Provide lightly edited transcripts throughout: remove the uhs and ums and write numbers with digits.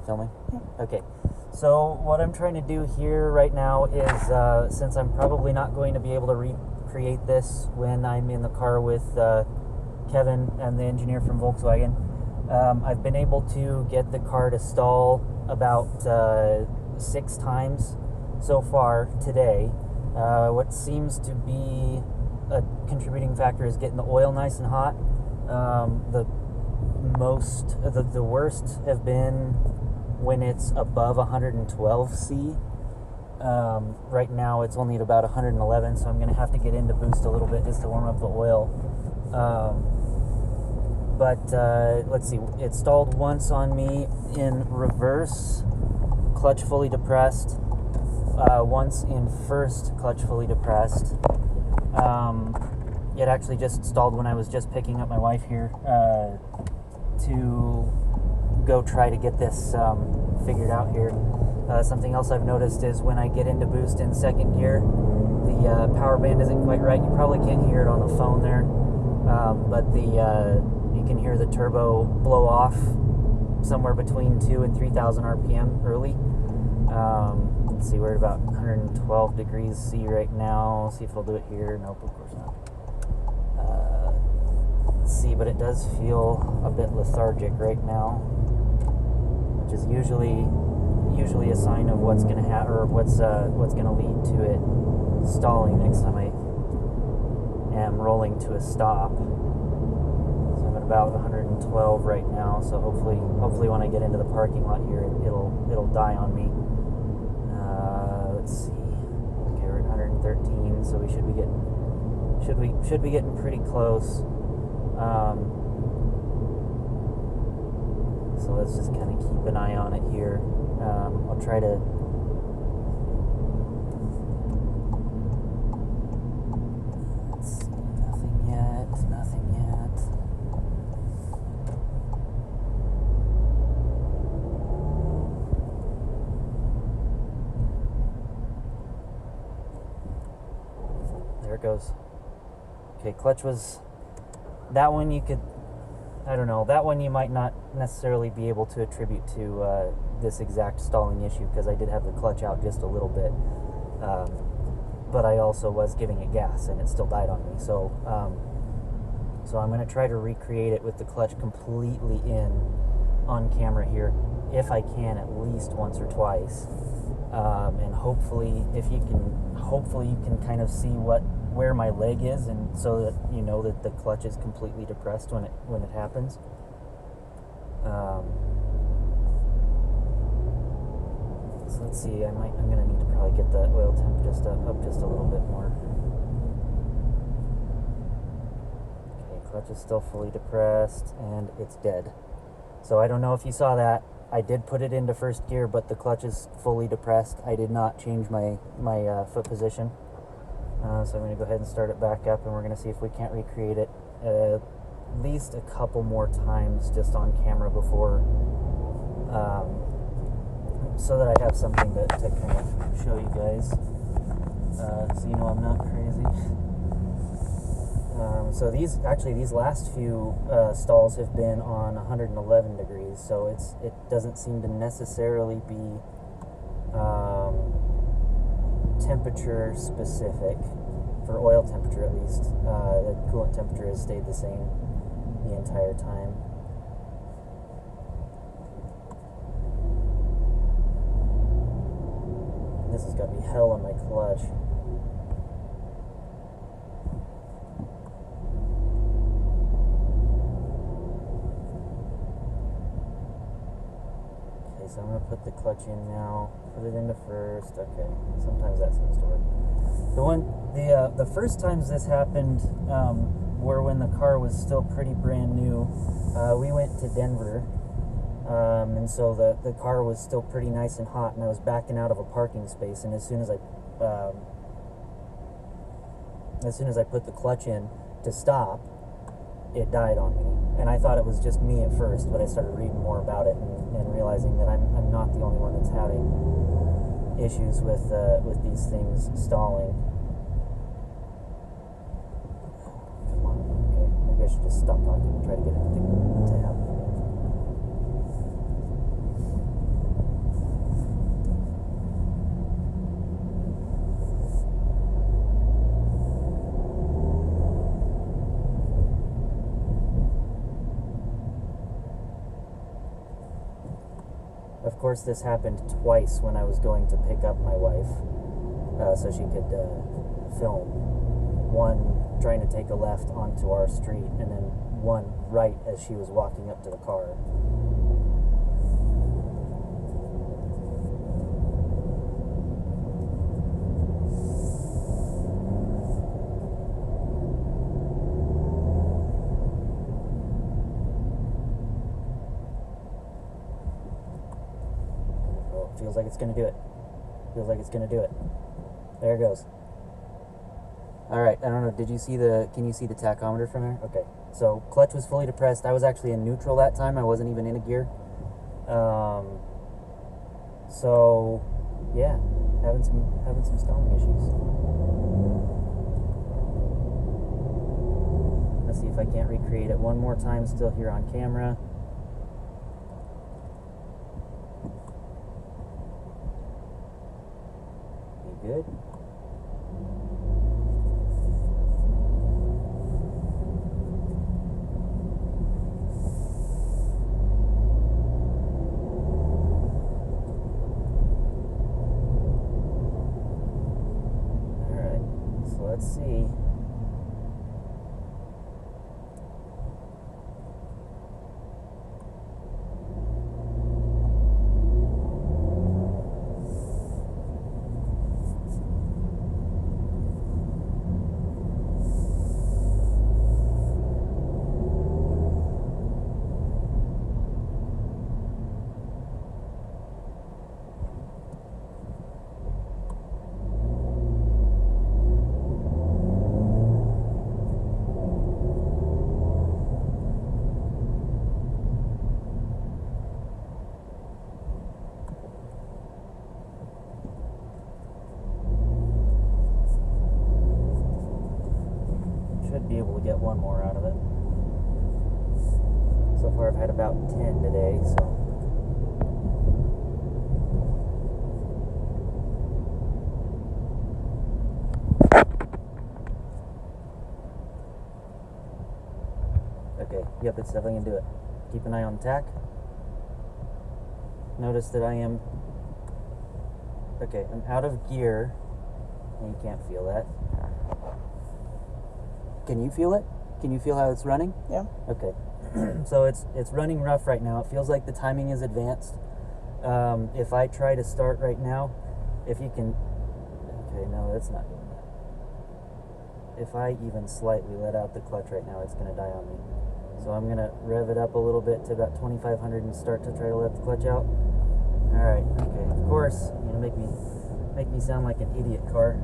filming? Okay. So what I'm trying to do here right now is, since I'm probably not going to be able to recreate this when I'm in the car with Kevin and the engineer from Volkswagen, I've been able to get the car to stall about 6 times so far today. What seems to be a contributing factor is getting the oil nice and hot. The worst have been when it's above 112 C. Right now it's only at about 111, so I'm going to have to get into boost a little bit just to warm up the oil. Let's see, it stalled once on me in reverse, clutch fully depressed, once in first, clutch fully depressed. It actually just stalled when I was just picking up my wife here to go try to get this figured out here. Something else I've noticed is when I get into boost in second gear, the power band isn't quite right. You probably can't hear it on the phone there, but you can hear the turbo blow off somewhere between 2,000 and 3,000 RPM early. Let's see, we're at about 112 degrees C right now. See if it'll do it here. Nope, of course not. Let's see, but it does feel a bit lethargic right now, which is usually a sign of what's going to happen, or what's going to lead to it stalling next time I am rolling to a stop. So I'm at about 112 right now. So hopefully when I get into the parking lot here, it'll die on me. Let's see. Okay, we're at 113, so we should be getting pretty close. So let's just kind of keep an eye on it here. I'll try to let's see, nothing yet. There it goes. Okay, clutch was that one. I don't know, that one you might not necessarily be able to attribute to this exact stalling issue, because I did have the clutch out just a little bit, but I also was giving it gas and it still died on me. So I'm going to try to recreate it with the clutch completely in on camera here, if I can, at least once or twice, and hopefully you can kind of see where my leg is, and so that you know that the clutch is completely depressed when it happens. So let's see, I'm gonna need to probably get the oil temp up just a little bit more. Okay, clutch is still fully depressed and it's dead. So I don't know if you saw that. I did put it into first gear, but the clutch is fully depressed. I did not change my foot position. So I'm going to go ahead and start it back up, and we're going to see if we can't recreate it at least a couple more times just on camera before, so that I have something to kind of show you guys, so you know I'm not crazy. So these last few stalls have been on 111 degrees, so it doesn't seem to necessarily be temperature specific, for oil temperature at least. The coolant temperature has stayed the same the entire time. And this has got me hell on my clutch. So I'm going to put the clutch in now, put it into first. Okay, sometimes that seems to work. The first times this happened were when the car was still pretty brand new. We went to Denver, and so the car was still pretty nice and hot, and I was backing out of a parking space, and as soon as I put the clutch in to stop, it died on me. And I thought it was just me at first, but I started reading more about it and realizing that I'm not the only one that's having issues with these things stalling. Come on, okay, maybe I should just stop talking and try to get it to happen. Of course, this happened twice when I was going to pick up my wife so she could film. One trying to take a left onto our street, and then one right as she was walking up to the car. Feels like it's going to do it. Feels like it's going to do it. There it goes. Alright, I don't know, can you see the tachometer from there? Okay, so clutch was fully depressed. I was actually in neutral that time. I wasn't even in a gear. So, yeah, having some stalling issues. Let's see if I can't recreate it one more time still here on camera. Good. All right, so let's see. Should be able to get one more out of it. So far I've had about 10 today, so. Okay, yep, it's definitely gonna do it. Keep an eye on the tach. Notice that I am, okay, I'm out of gear, and you can't feel that. Can you feel it? Can you feel how it's running? Yeah. Okay. So it's running rough right now. It feels like the timing is advanced. If I try to start right now, if you can, okay, no, that's not doing that. If I even slightly let out the clutch right now, it's gonna die on me. So I'm gonna rev it up a little bit to about 2,500 and start to try to let the clutch out. All right. Okay. Of course, you're gonna make me sound like an idiot, car.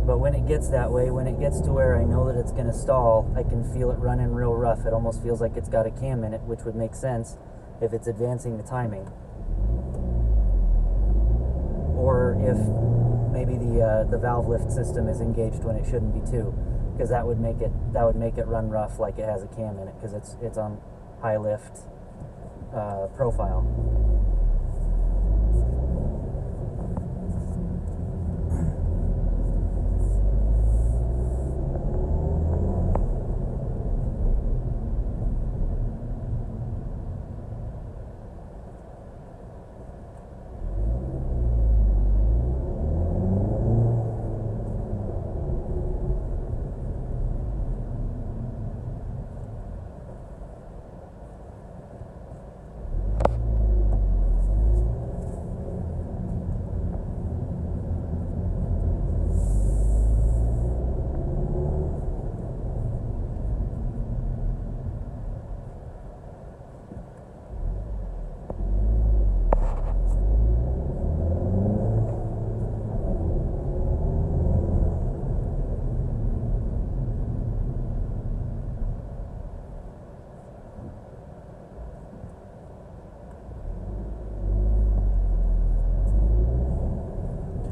But when it gets that way, when it gets to where I know that it's going to stall, I can feel it running real rough. It almost feels like it's got a cam in it, which would make sense if it's advancing the timing. Or if maybe the valve lift system is engaged when it shouldn't be too, because that would make it run rough like it has a cam in it, because it's on high lift profile.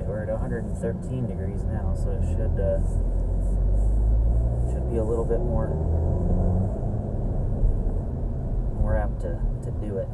We're at 113 degrees now, so it should be a little bit more apt to do it.